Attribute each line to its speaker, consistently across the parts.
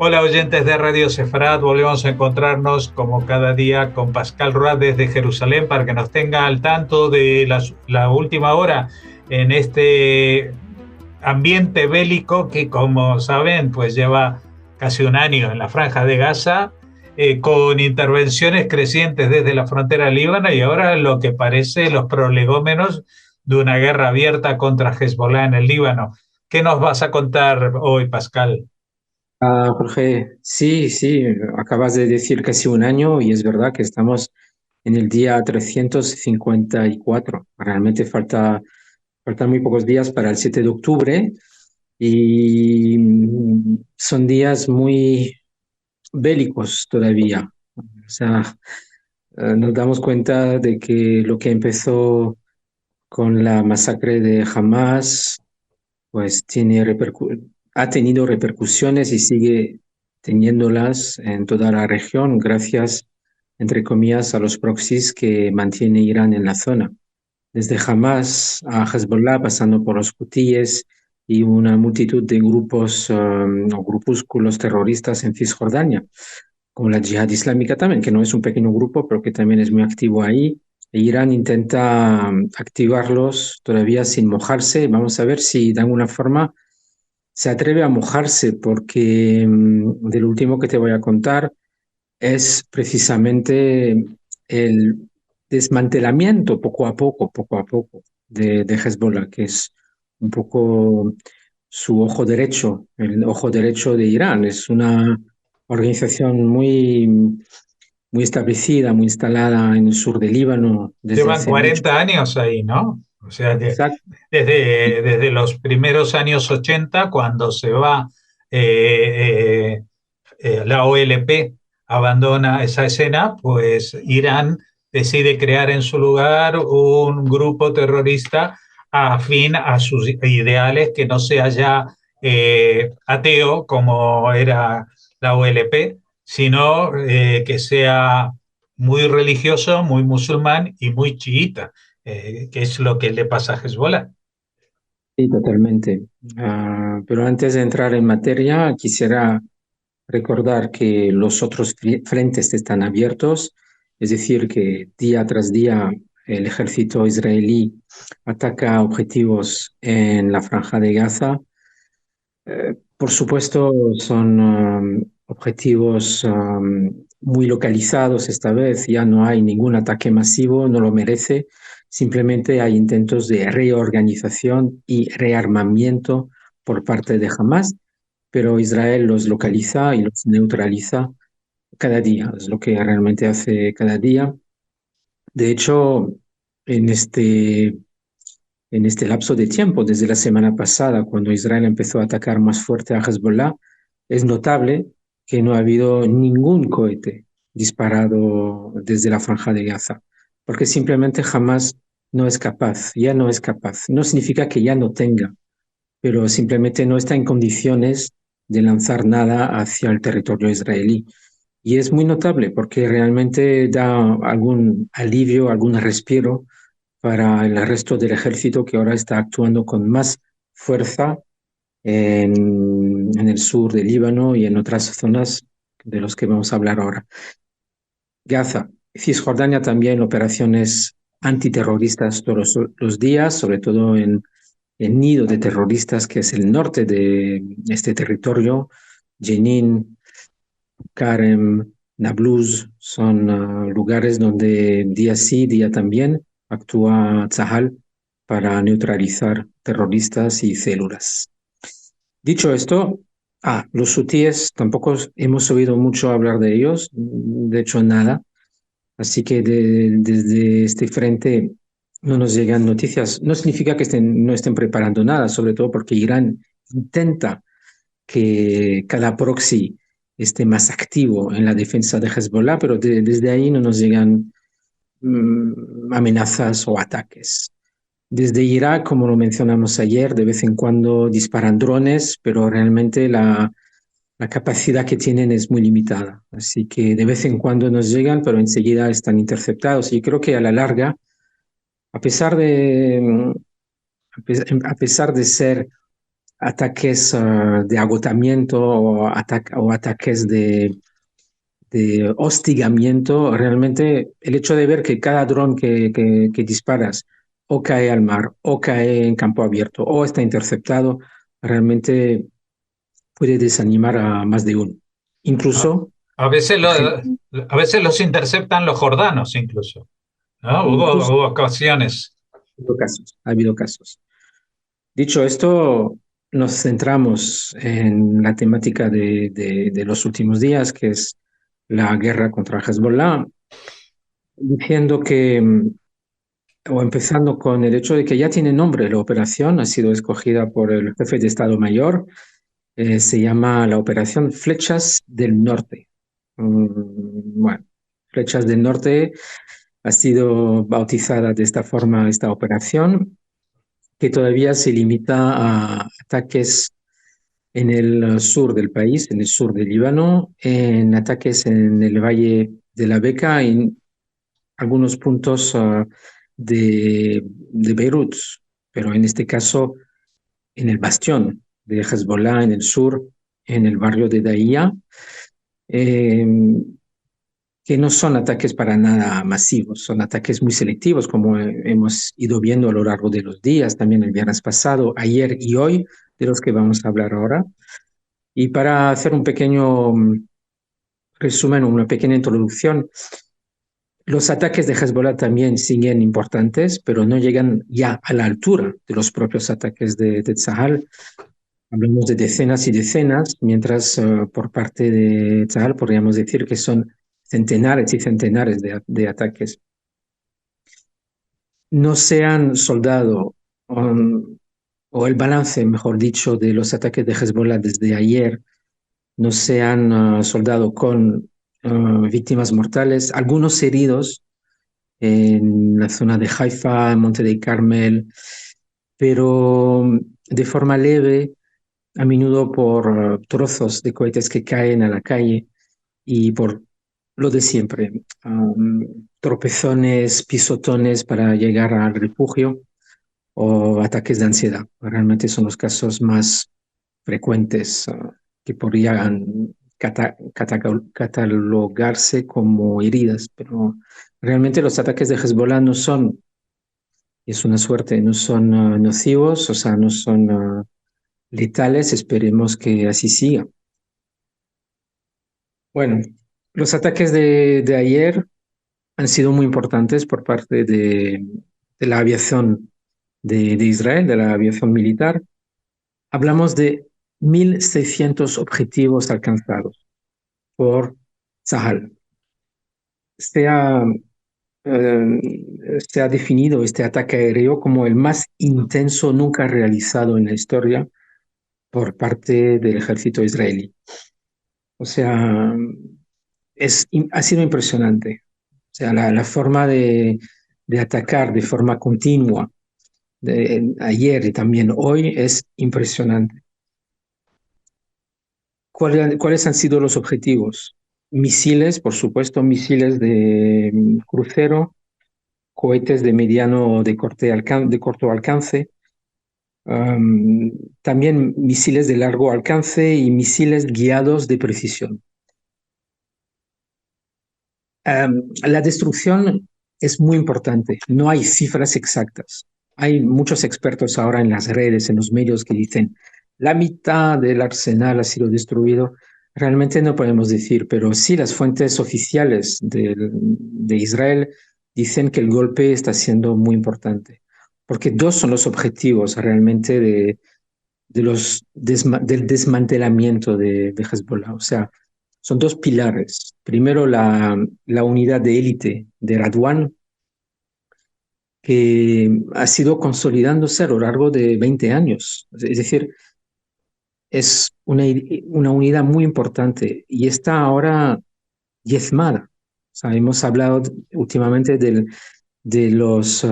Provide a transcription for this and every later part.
Speaker 1: Hola oyentes de Radio Sefarad, volvemos a encontrarnos como cada día con Pascal Ruad desde Jerusalén para que nos tenga al tanto de la última hora en este ambiente bélico que, como saben, pues lleva casi un año en la Franja de Gaza, con intervenciones crecientes desde la frontera líbana y ahora lo que parece los prolegómenos de una guerra abierta contra Hezbollah en el Líbano. ¿Qué nos vas a contar hoy, Pascal?
Speaker 2: Jorge, sí, sí, acabas de decir casi un año y es verdad que estamos en el día 354. Realmente faltan muy pocos días para el 7 de octubre y son días muy bélicos todavía. O sea, nos damos cuenta de que lo que empezó con la masacre de Hamas pues ha tenido repercusiones y sigue teniéndolas en toda la región gracias, entre comillas, a los proxies que mantiene Irán en la zona. Desde Hamas a Hezbollah, pasando por los hutíes y una multitud de grupos o grupúsculos terroristas en Cisjordania, como la Yihad Islámica también, que no es un pequeño grupo, pero que también es muy activo ahí. E Irán intenta activarlos todavía sin mojarse. Vamos a ver si de alguna forma se atreve a mojarse, porque del último que te voy a contar es precisamente el desmantelamiento poco a poco de Hezbollah, que es un poco su ojo derecho, el ojo derecho de Irán. Es una organización muy establecida, muy instalada en el sur del Líbano desde
Speaker 1: Llevan
Speaker 2: hace mucho.
Speaker 1: 40 años ahí, ¿no? O sea que
Speaker 2: Exacto.
Speaker 1: desde los primeros años 80, cuando se va la OLP, abandona esa escena, pues Irán decide crear en su lugar un grupo terrorista afín a sus ideales, que no sea ya ateo como era la OLP, sino que sea muy religioso, muy musulmán y muy chiita, que es lo que le pasa a Hezbollah.
Speaker 2: Sí, totalmente. Pero antes de entrar en materia, quisiera recordar que los otros frentes están abiertos, es decir, que día tras día el ejército israelí ataca objetivos en la Franja de Gaza. Por supuesto, son objetivos muy localizados esta vez. Ya no hay ningún ataque masivo, no lo merece. Simplemente hay intentos de reorganización y rearmamiento por parte de Hamas, pero Israel los localiza y los neutraliza cada día. Es lo que realmente hace cada día. De hecho, en este lapso de tiempo, desde la semana pasada, cuando Israel empezó a atacar más fuerte a Hezbollah, es notable que no ha habido ningún cohete disparado desde la Franja de Gaza, porque simplemente jamás no es capaz, ya no es capaz. No significa que ya no tenga, pero simplemente no está en condiciones de lanzar nada hacia el territorio israelí. Y es muy notable porque realmente da algún alivio, algún respiro para el resto del ejército, que ahora está actuando con más fuerza en el sur del Líbano y en otras zonas de los que vamos a hablar ahora. Gaza, Cisjordania también operaciones antiterroristas todos los días, sobre todo en el nido de terroristas que es el norte de este territorio. Jenin, Karem, Nablus son lugares donde día sí, día también actúa Tzahal para neutralizar terroristas y células. Dicho esto, los hutíes tampoco hemos oído mucho hablar de ellos, de hecho nada, así que desde este frente no nos llegan noticias. No significa que no estén preparando nada, sobre todo porque Irán intenta que cada proxy esté más activo en la defensa de Hezbollah, pero desde ahí no nos llegan amenazas o ataques. Desde Irak, como lo mencionamos ayer, de vez en cuando disparan drones, pero realmente la capacidad que tienen es muy limitada. Así que de vez en cuando nos llegan, pero enseguida están interceptados. Y creo que a la larga, a pesar de, a pesar de ser ataques de agotamiento o ataques de hostigamiento. Realmente el hecho de ver que cada dron que disparas o cae al mar o cae en campo abierto o está interceptado, realmente puede desanimar a más de uno.
Speaker 1: A,
Speaker 2: Incluso,
Speaker 1: a veces
Speaker 2: gen-
Speaker 1: a veces los interceptan los jordanos incluso, ¿no?
Speaker 2: incluso
Speaker 1: Hubo ocasiones.
Speaker 2: ha habido casos, ha habido casos. Dicho esto, nos centramos en la temática de los últimos días, que es la guerra contra Hezbollah, diciendo que, o empezando con el hecho de que ya tiene nombre la operación, ha sido escogida por el jefe de Estado Mayor, se llama la Operación Flechas del Norte. Bueno, Flechas del Norte ha sido bautizada de esta forma esta operación, que todavía se limita a ataques en el sur del país, en el sur del Líbano, en ataques en el Valle de la Beca, en algunos puntos de Beirut, pero en este caso en el bastión de Hezbollah en el sur, en el barrio de Dahiya, eh, que no son ataques para nada masivos, son ataques muy selectivos, como hemos ido viendo a lo largo de los días, también el viernes pasado, ayer y hoy, de los que vamos a hablar ahora. Y para hacer un pequeño resumen, una pequeña introducción, los ataques de Hezbollah también siguen importantes, pero no llegan ya a la altura de los propios ataques de Tzahal. Hablamos de decenas y decenas, mientras por parte de Tzahal podríamos decir que son centenares y centenares de ataques. No se han soldado, o el balance, mejor dicho, de los ataques de Hezbollah desde ayer, no se han soldado con víctimas mortales, algunos heridos en la zona de Haifa, en Monte de Carmel, pero de forma leve, a menudo por trozos de cohetes que caen a la calle y por lo de siempre, tropezones, pisotones para llegar al refugio o ataques de ansiedad. Realmente son los casos más frecuentes que podrían catalogarse como heridas, pero realmente los ataques de Hezbollah no son, y es una suerte, no son nocivos, o sea, no son letales, esperemos que así siga. Bueno, los ataques de ayer han sido muy importantes por parte de la aviación de Israel, de la aviación militar. Hablamos de 1.600 objetivos alcanzados por Tzahal. Se ha, eh, se ha definido este ataque aéreo como el más intenso nunca realizado en la historia por parte del ejército israelí. O sea, ha sido impresionante. O sea, la forma de atacar de forma continua ayer y también hoy es impresionante. ¿Cuáles han sido los objetivos? Misiles, por supuesto, misiles de crucero, cohetes de mediano o de corto alcance, también misiles de largo alcance y misiles guiados de precisión. La destrucción es muy importante, no hay cifras exactas. Hay muchos expertos ahora en las redes, en los medios que dicen la mitad del arsenal ha sido destruido. Realmente no podemos decir, pero sí las fuentes oficiales de Israel dicen que el golpe está siendo muy importante, porque dos son los objetivos realmente del desmantelamiento de Hezbollah. O sea, son dos pilares. Primero, la unidad de élite de Radwan, que ha sido consolidándose a lo largo de 20 años. Es decir, es una unidad muy importante y está ahora diezmada. O sea, hemos hablado últimamente de los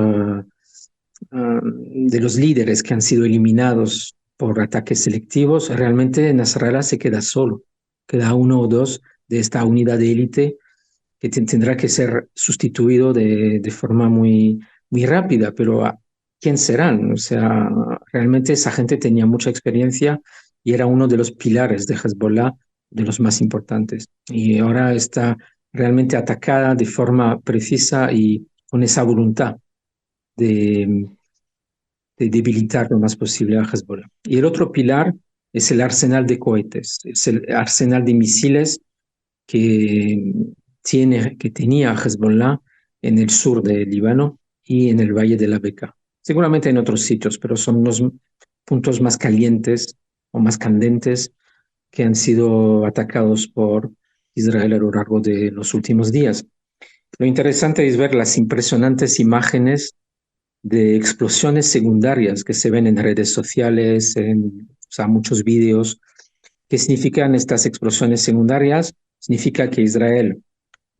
Speaker 2: líderes que han sido eliminados por ataques selectivos. Realmente Nasrallah se queda solo, queda uno o dos de esta unidad de élite que tendrá que ser sustituido de forma muy, muy rápida, pero ¿quién serán? O sea, Realmente esa gente tenía mucha experiencia y era uno de los pilares de Hezbollah, de los más importantes. Y ahora está realmente atacada de forma precisa y con esa voluntad de, de debilitar lo más posible a Hezbollah. Y el otro pilar es el arsenal de cohetes, es el arsenal de misiles que que tenía Hezbollah en el sur del Líbano y en el Valle de la Bekaa. Seguramente en otros sitios, pero son los puntos más calientes o más candentes que han sido atacados por Israel a lo largo de los últimos días. Lo interesante es ver las impresionantes imágenes de explosiones secundarias que se ven en redes sociales, o sea, muchos vídeos. ¿Qué significan estas explosiones secundarias? Significa que Israel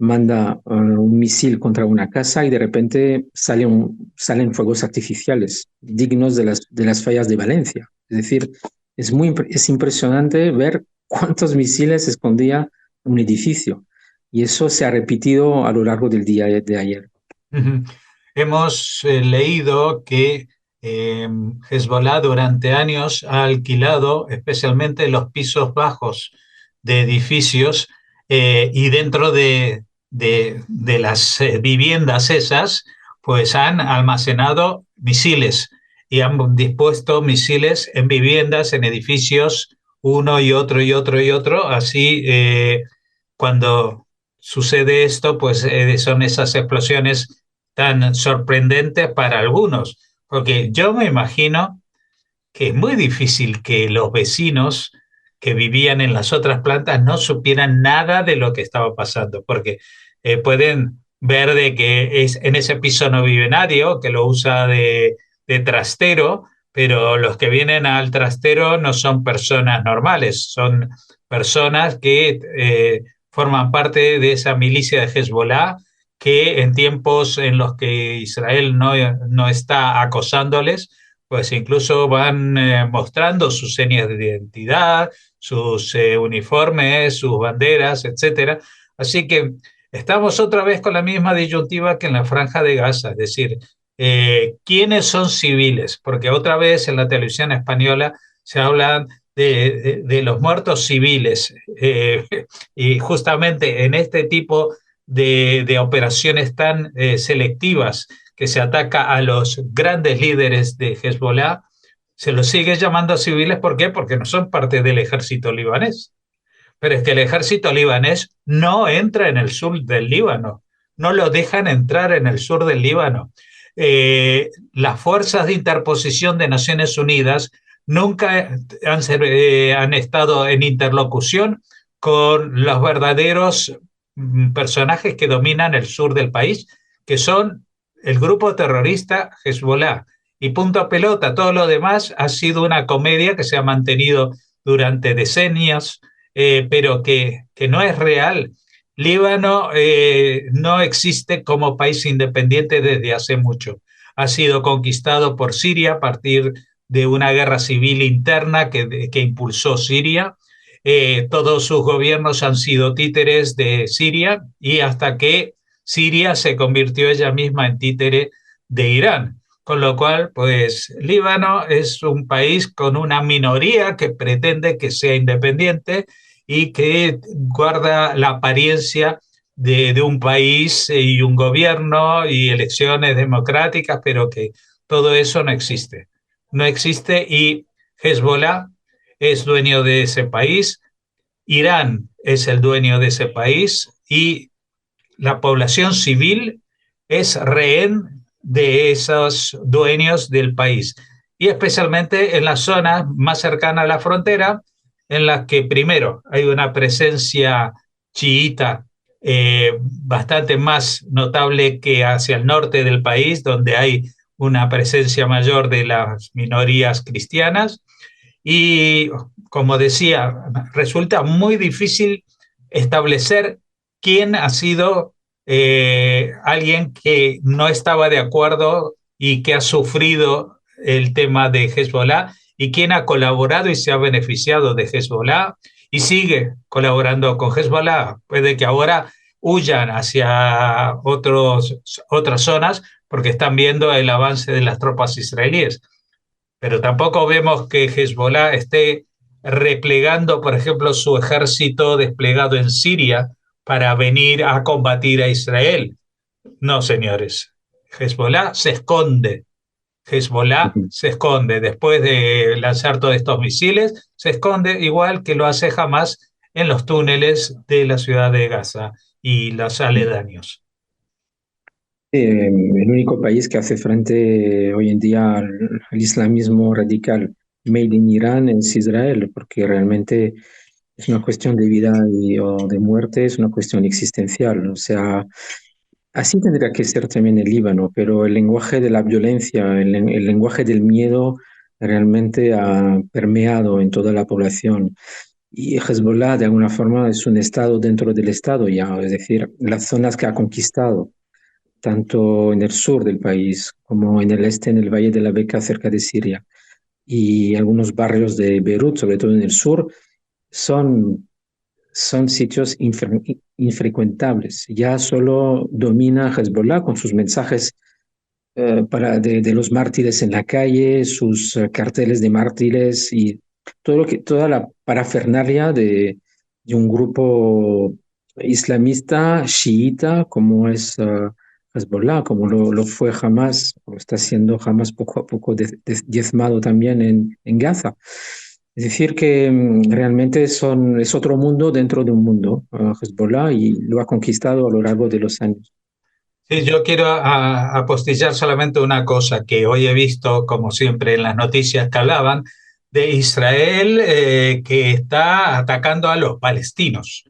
Speaker 2: manda un misil contra una casa y de repente salen fuegos artificiales dignos de las fallas de Valencia. Es decir, es impresionante ver cuántos misiles escondía un edificio. Y eso se ha repetido a lo largo del día de ayer.
Speaker 1: Ujú. Hemos leído que Hezbollah durante años ha alquilado especialmente los pisos bajos de edificios y dentro de las viviendas esas, pues han almacenado misiles y han dispuesto misiles en viviendas, en edificios, uno y otro y otro y otro. Así, cuando sucede esto, pues son esas explosiones tan sorprendentes para algunos, porque yo me imagino que es muy difícil que los vecinos que vivían en las otras plantas no supieran nada de lo que estaba pasando, porque pueden ver de que en ese piso no vive nadie, o que lo usa de trastero, pero los que vienen al trastero no son personas normales, son personas que forman parte de esa milicia de Hezbollah, que en tiempos en los que Israel no está acosándoles, pues incluso van mostrando sus señas de identidad, sus uniformes, sus banderas, etcétera. Así que estamos otra vez con la misma disyuntiva que en la Franja de Gaza, es decir, ¿quiénes son civiles? Porque otra vez en la televisión española se habla de los muertos civiles y justamente en este tipo de operaciones tan selectivas que se ataca a los grandes líderes de Hezbollah, se los sigue llamando civiles. ¿Por qué? Porque no son parte del ejército libanés. Pero es que el ejército libanés no entra en el sur del Líbano, no lo dejan entrar en el sur del Líbano. Las fuerzas de interposición de Naciones Unidas nunca han estado en interlocución con los verdaderos personajes que dominan el sur del país, que son el grupo terrorista Hezbollah. Y punto a pelota, todo lo demás ha sido una comedia que se ha mantenido durante decenios, pero que no es real. Líbano no existe como país independiente desde hace mucho. Ha sido conquistado por Siria a partir de una guerra civil interna que impulsó Siria. Todos sus gobiernos han sido títeres de Siria y hasta que Siria se convirtió ella misma en títere de Irán. Con lo cual, pues Líbano es un país con una minoría que pretende que sea independiente y que guarda la apariencia de un país y un gobierno y elecciones democráticas, pero que todo eso no existe. No existe y Hezbollah es dueño de ese país, Irán es el dueño de ese país y la población civil es rehén de esos dueños del país. Y especialmente en las zonas más cercanas a la frontera, en las que primero hay una presencia chiita bastante más notable que hacia el norte del país, donde hay una presencia mayor de las minorías cristianas. Y como decía, resulta muy difícil establecer quién ha sido alguien que no estaba de acuerdo y que ha sufrido el tema de Hezbollah y quién ha colaborado y se ha beneficiado de Hezbollah y sigue colaborando con Hezbollah. Puede que ahora huyan hacia otras zonas porque están viendo el avance de las tropas israelíes. pero tampoco vemos que Hezbollah esté replegando, por ejemplo, su ejército desplegado en Siria para venir a combatir a Israel. No, señores. Hezbollah se esconde. Hezbollah
Speaker 2: Ujú.
Speaker 1: se esconde. Después de lanzar todos estos misiles, se esconde igual que lo hace Hamas en los túneles de la ciudad de Gaza y los aledaños.
Speaker 2: El único país que hace frente hoy en día al islamismo radical made in Irán es Israel, porque realmente es una cuestión de vida o de muerte, es una cuestión existencial. O sea, así tendría que ser también el Líbano, pero el lenguaje de la violencia, el lenguaje del miedo realmente ha permeado en toda la población. Y Hezbollah, de alguna forma, es un estado dentro del estado ya, es decir, las zonas que ha conquistado, tanto en el sur del país como en el este, en el Valle de la Beca, cerca de Siria, y algunos barrios de Beirut, sobre todo en el sur, son sitios infrecuentables. Ya solo domina Hezbollah con sus mensajes de los mártires en la calle, sus carteles de mártires y toda la parafernalia de un grupo islamista chiita como es Hezbollah, como lo fue Hamas, o está siendo Hamas poco a poco diezmado también en Gaza. Es decir, que realmente es otro mundo dentro de un mundo, Hezbollah, y lo ha conquistado a lo largo de los años.
Speaker 1: Sí, yo quiero apostillar solamente una cosa que hoy he visto, como siempre, en las noticias que hablaban de Israel que está atacando a los palestinos.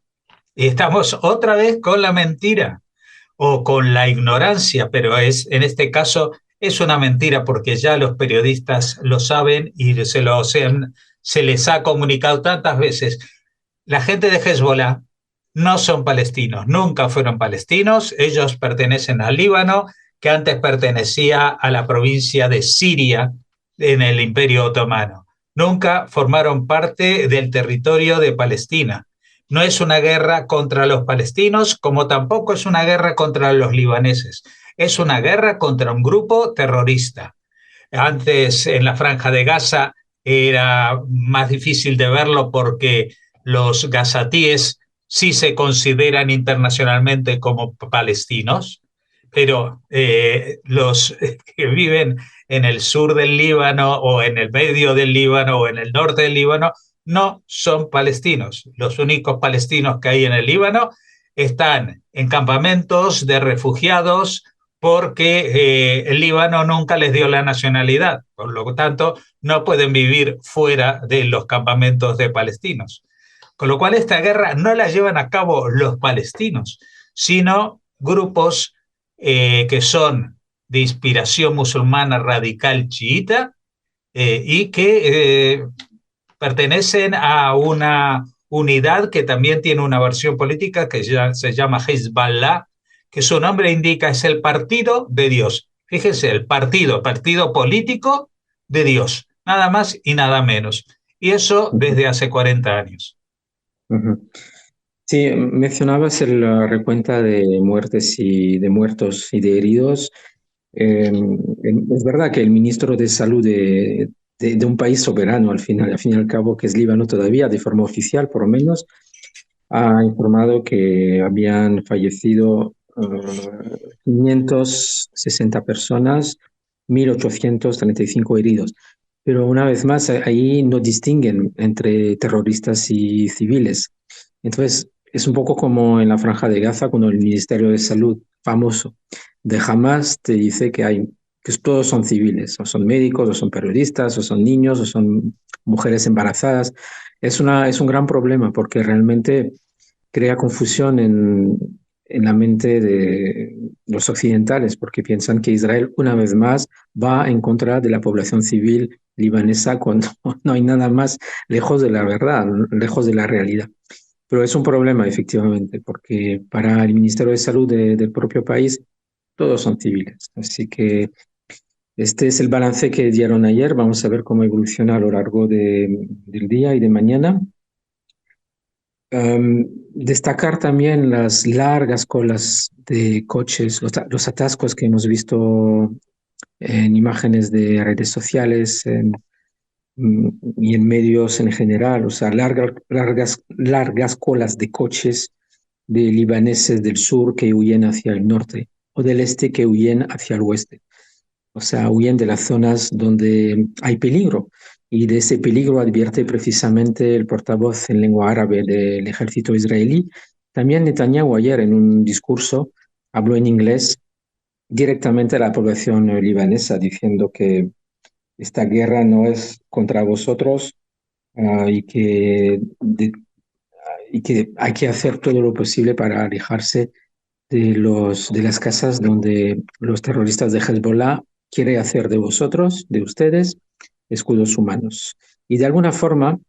Speaker 1: Y estamos otra vez con la mentira o con la ignorancia, pero en este caso es una mentira porque ya los periodistas lo saben y se les ha comunicado tantas veces. La gente de Hezbollah no son palestinos, nunca fueron palestinos, ellos pertenecen al Líbano, que antes pertenecía a la provincia de Siria en el Imperio Otomano. Nunca formaron parte del territorio de Palestina. No es una guerra contra los palestinos, como tampoco es una guerra contra los libaneses. Es una guerra contra un grupo terrorista. Antes en la Franja de Gaza era más difícil de verlo porque los gazatíes sí se consideran internacionalmente como palestinos, pero los que viven en el sur del Líbano o en el medio del Líbano o en el norte del Líbano no son palestinos. Los únicos palestinos que hay en el Líbano están en campamentos de refugiados porque el Líbano nunca les dio la nacionalidad, por lo tanto no pueden vivir fuera de los campamentos de palestinos. Con lo cual esta guerra no la llevan a cabo los palestinos, sino grupos que son de inspiración musulmana radical chiita y que pertenecen a una unidad que también tiene una versión política que ya se llama Hezbollah, que su nombre indica es el partido de Dios. Fíjense, el partido político de Dios, nada más y nada menos. Y eso desde hace 40 años.
Speaker 2: Ujú. Sí, mencionabas la recuenta de muertes y de muertos y de heridos. Eh, es verdad que el ministro de Salud de un país soberano, al fin y al cabo, que es Líbano todavía, de forma oficial por lo menos, ha informado que habían fallecido 560 personas, 1.835 heridos. Pero una vez más, ahí no distinguen entre terroristas y civiles. Entonces, es un poco como en la Franja de Gaza, cuando el Ministerio de Salud famoso de Hamas te dice que todos son civiles, o son médicos, o son periodistas, o son niños, o son mujeres embarazadas. Es un gran problema porque realmente crea confusión en la mente de los occidentales, porque piensan que Israel una vez más va en contra de la población civil libanesa cuando no hay nada más lejos de la verdad, lejos de la realidad. Pero es un problema, efectivamente, porque para el Ministerio de Salud del propio país, todos son civiles. Así que este es el balance que dieron ayer. Vamos a ver cómo evoluciona a lo largo del día y de mañana. Destacar también las largas colas de coches, los atascos que hemos visto en imágenes de redes sociales y en medios en general, o sea, largas colas de coches de libaneses del sur que huyen hacia el norte o del este que huyen hacia el oeste. O sea, huyen de las zonas donde hay peligro. Y de ese peligro advierte precisamente el portavoz en lengua árabe del ejército israelí. También Netanyahu ayer en un discurso habló en inglés directamente a la población libanesa, diciendo que esta guerra no es contra vosotros y que hay que hacer todo lo posible para alejarse de las casas donde los terroristas de Hezbollah quieren hacer de vosotros, de ustedes, escudos humanos. Y de alguna forma,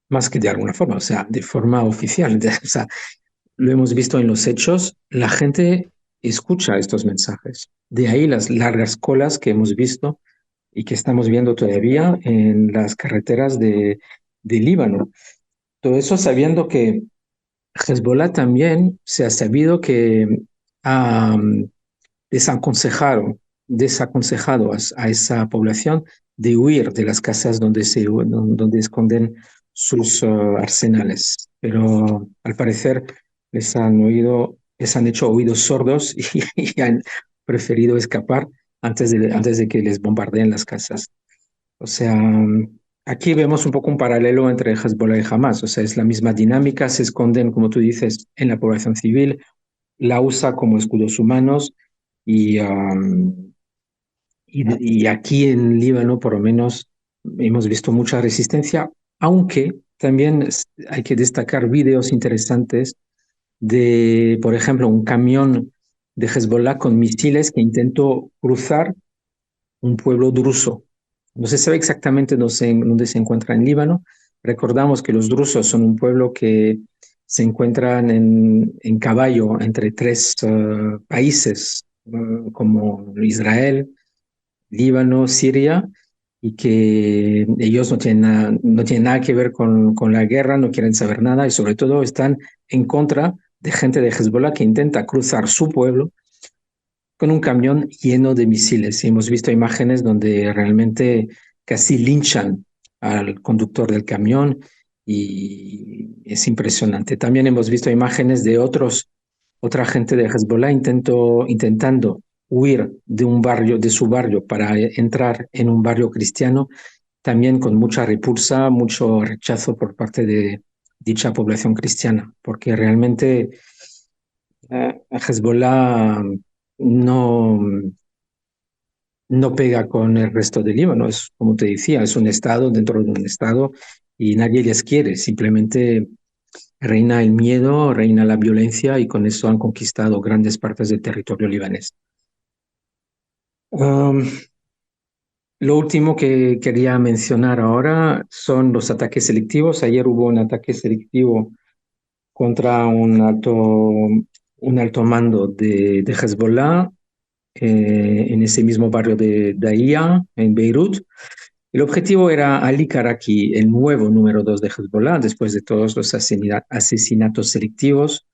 Speaker 2: más que de alguna forma, o sea, de forma oficial, o sea, lo hemos visto en los hechos, la gente escucha estos mensajes. De ahí las largas colas que hemos visto y que estamos viendo todavía en las carreteras de Líbano. Todo eso sabiendo que Hezbollah también se ha sabido que ha desaconsejado a esa población de huir de las casas donde esconden sus arsenales. Pero al parecer les han hecho oídos sordos y han preferido escapar antes de que les bombardeen las casas. O sea, aquí vemos un poco un paralelo entre Hezbollah y Hamas. O sea, es la misma dinámica, se esconden, como tú dices, en la población civil, la usa como escudos humanos y aquí en Líbano por lo menos hemos visto mucha resistencia, aunque también hay que destacar videos interesantes de, por ejemplo, un camión de Hezbollah con misiles que intentó cruzar un pueblo druso. No se sabe exactamente dónde se encuentra en Líbano. Recordamos que los drusos son un pueblo que se encuentran en caballo entre tres países como Israel, Líbano, Siria, y que ellos no tienen nada que ver con la guerra, no quieren saber nada y sobre todo están en contra de gente de Hezbollah que intenta cruzar su pueblo con un camión lleno de misiles. Y hemos visto imágenes donde realmente casi linchan al conductor del camión y es impresionante. También hemos visto imágenes de otra gente de Hezbollah intentando huir de un barrio, de su barrio, para entrar en un barrio cristiano, también con mucha repulsa, mucho rechazo por parte de dicha población cristiana, porque realmente Hezbollah no, no pega con el resto del Líbano. Es, como te decía, es un estado dentro de un estado y nadie les quiere. Simplemente reina el miedo, reina la violencia y con eso han conquistado grandes partes del territorio libanés. Lo último que quería mencionar ahora son los ataques selectivos. Ayer hubo un ataque selectivo contra un alto mando de Hezbollah en ese mismo barrio de Dahiya, en Beirut. El objetivo era Ali Karaki, el nuevo número 2 de Hezbollah, después de todos los asesinatos selectivos.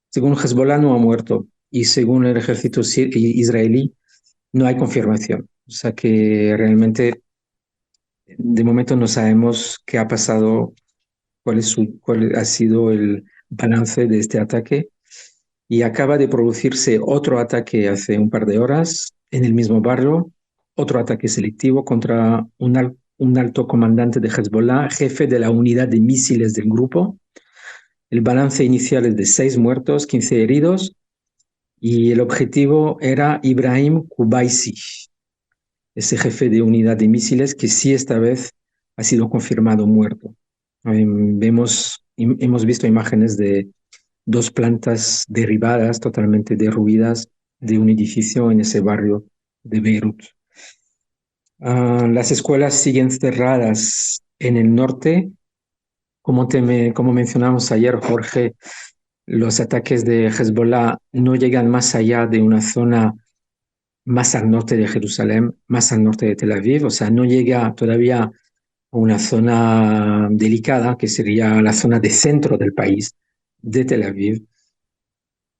Speaker 2: Según Hezbollah, no ha muerto y según el ejército israelí, no hay confirmación. O sea que realmente, de momento, no sabemos qué ha pasado, cuál ha sido el balance de este ataque. Y acaba de producirse otro ataque hace un par de horas en el mismo barrio, otro ataque selectivo contra un alto comandante de Hezbollah, jefe de la unidad de misiles del grupo. El balance inicial es de 6 muertos, 15 heridos, y el objetivo era Ibrahim Kubaisi, ese jefe de unidad de misiles que sí esta vez ha sido confirmado muerto. Hemos visto imágenes de 2 plantas derribadas, totalmente derruidas, de un edificio en ese barrio de Beirut. Las escuelas siguen cerradas en el norte. Como mencionamos ayer, Jorge, los ataques de Hezbollah no llegan más allá de una zona más al norte de Jerusalén, más al norte de Tel Aviv, o sea, no llega todavía a una zona delicada, que sería la zona de centro del país, de Tel Aviv,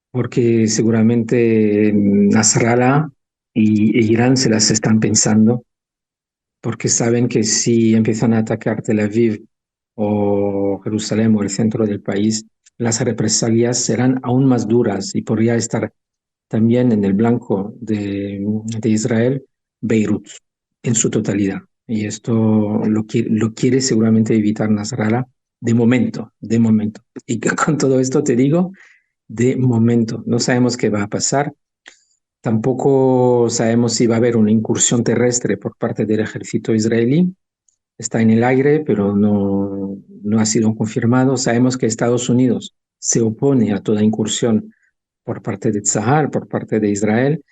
Speaker 2: porque seguramente Nasrallah y Irán se las están pensando porque saben que si empiezan a atacar Tel Aviv o Jerusalén o el centro del país, las represalias serán aún más duras y podría estar también en el blanco de Israel, Beirut, en su totalidad. Y esto lo quiere seguramente evitar Nasrallah de momento, de momento. Y con todo esto te digo, de momento. No sabemos qué va a pasar. Tampoco sabemos si va a haber una incursión terrestre por parte del ejército israelí. Está en el aire, pero no ha sido confirmado. Sabemos que Estados Unidos se opone a toda incursión por parte de Tzahal, por parte de Israel,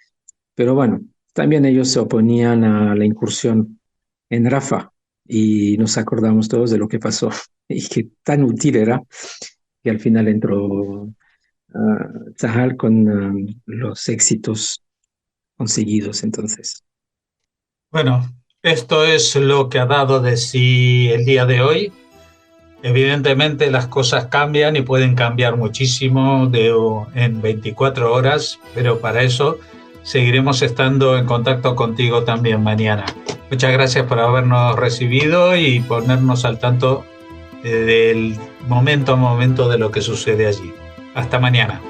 Speaker 2: pero bueno, también ellos se oponían a la incursión en Rafah y nos acordamos todos de lo que pasó y que tan útil era que al final entró Tzahal con los éxitos conseguidos entonces.
Speaker 1: Bueno, esto es lo que ha dado de sí el día de hoy. Evidentemente las cosas cambian y pueden cambiar muchísimo en 24 horas, pero para eso seguiremos estando en contacto contigo también mañana. Muchas gracias por habernos recibido y ponernos al tanto del momento a momento de lo que sucede allí. Hasta mañana.